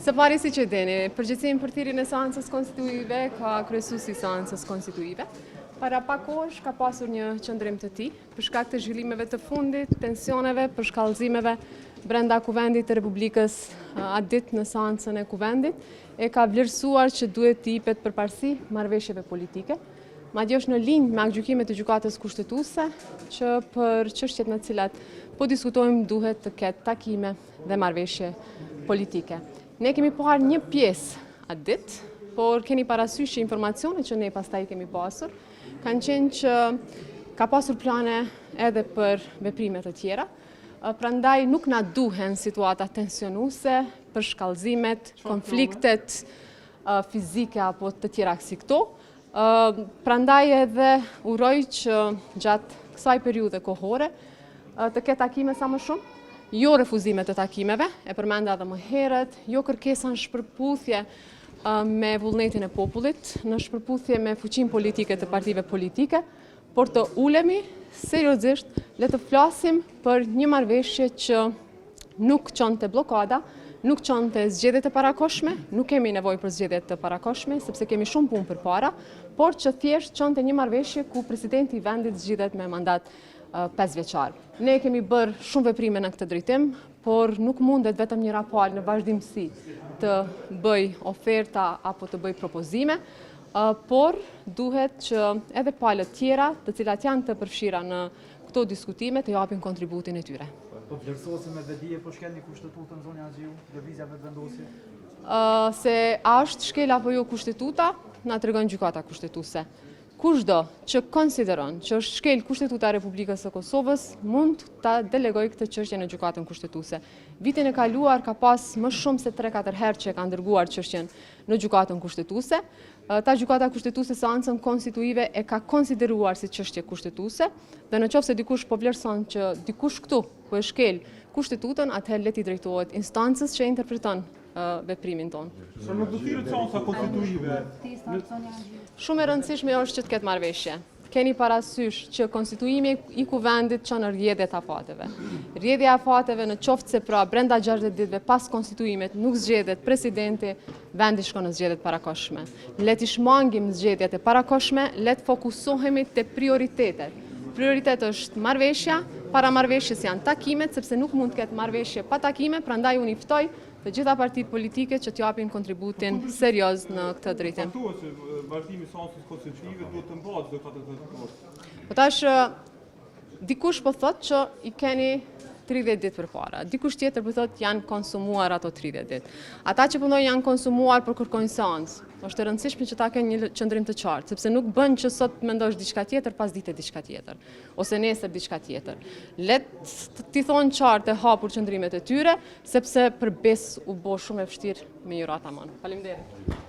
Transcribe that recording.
Së pari si që dini, përgjithësim për thirrjen e seancës konstituive ka kryesuesi i seancës konstituive. Para pak kohësh ka pasur një qëndrim të tij për shkak të zhvillimeve të fundit, tensioneve, përshkallëzimeve brenda Kuvendit të Republikës atë ditë në seancën e Kuvendit, e ka vlerësuar që duhet të jepet përparësi marrëveshjeve politike. Madje është në linjë me aktgjykimet e gjykatës kushtetuese që për çështjet në të cilat po diskutojmë duhet të ketë takime dhe marrëveshje politike. Ne kemi parë një pjesë atë ditë, por keni parasysh që informacionet që ne pastaj kemi pasur kanë qenë që ka pasur plane edhe për veprime të tjera. Prandaj nuk na duhen situata tensionuese, përshkallëzimet, konfliktet fizike apo të tjera si këto. Prandaj edhe uroj që gjatë kësaj periudhe kohore të ketë takime sa më shumë, jo refuzime të takimeve, e përmenda edhe më herët, jo kërkesa në shpërputhje me vullnetin e popullit, në shpërputhje me fuqinë politike të partive politike, por të ulemi seriozisht, le të flasim për një marrëveshje që nuk çonte bllokada, nuk çonte zgjedhjet e parakoshme, nuk kemi nevojë për zgjedhjet të parakoshme, sepse kemi shumë punë përpara, por që thjesht çonte një marrëveshje ku presidenti i vendit zgjidhet me mandat 5 vjeçar. Ne kemi bërë shumë veprime në këtë drejtim, por nuk mundet vetëm një raport në vazhdimsi të bëj oferta apo të bëj propozime, por duhet që edhe palët tjera, të cilat janë të përfshira në këto diskutime, të japin kontributin e tyre. Po vlerësosi me vedije po shkelni kushtetutën zonja Axhiu, lëvizjave të vendosje? Se a është shkel apo jo kushtetuta, na tregon gjykata kushtetuese. Kushdo që konsideron që është shkel kushtetuta e Republikës së Kosovës mund ta delegojë këtë çështje në gjykatën kushtetuese. Vitin e kaluar ka pas më shumë se 3-4 herë që ka ndërguar çështjen në gjykatën kushtetuese. Ta gjykata kushtetuese seancën konstituive e ka konsideruar si çështje kushtetuese dhe nëse dikush po vlerëson që dikush këtu po e shkel kushtetutën, atëherë le t'i drejtohet instancës që interpreton veprimin tonë. Në të thirrjet seanca konstituive. Shumë e rëndësishme është që të ketë marrëveshje. Keni parasysh që konstituimi i Kuvendit çon rrjedhjet e afateve. Rrjedhja e afateve në qoftë se pra brenda 60 ditëve pas konstituimit nuk zgjedhet presidenti, vendi shkon në zgjedhjet parakoshme. Le të shmangim zgjedhjet e parakoshme, le të fokusohemi te prioritetet. Prioritet është marrëveshja, para marrëveshjes janë takimet, sepse nuk mund të ketë marrëveshje pa takime, prandaj unë i ftoj të gjitha partitë politike që t'japin kontributin serioz në këtë drejtim. Thuhet se vazhdimi i seancës konstituive duhet të mbahet gjykatës konstituese. Po tash dikush po thotë që i keni 30 ditë përpara. Dikush tjetër po thotë janë konsumuar ato 30 ditë. Ata që punojnë janë konsumuar për kërkojnë seancë. Është e rëndësishme që ta kenë një qëndrim të qartë, sepse nuk bën që sot mendosh diçka tjetër, pas dite diçka tjetër, ose nesër diçka tjetër. Le t'i thonë qartë e hapur qëndrimet e tyre, sepse për bes u bë shumë e vështirë me jura tamam. Faleminderit.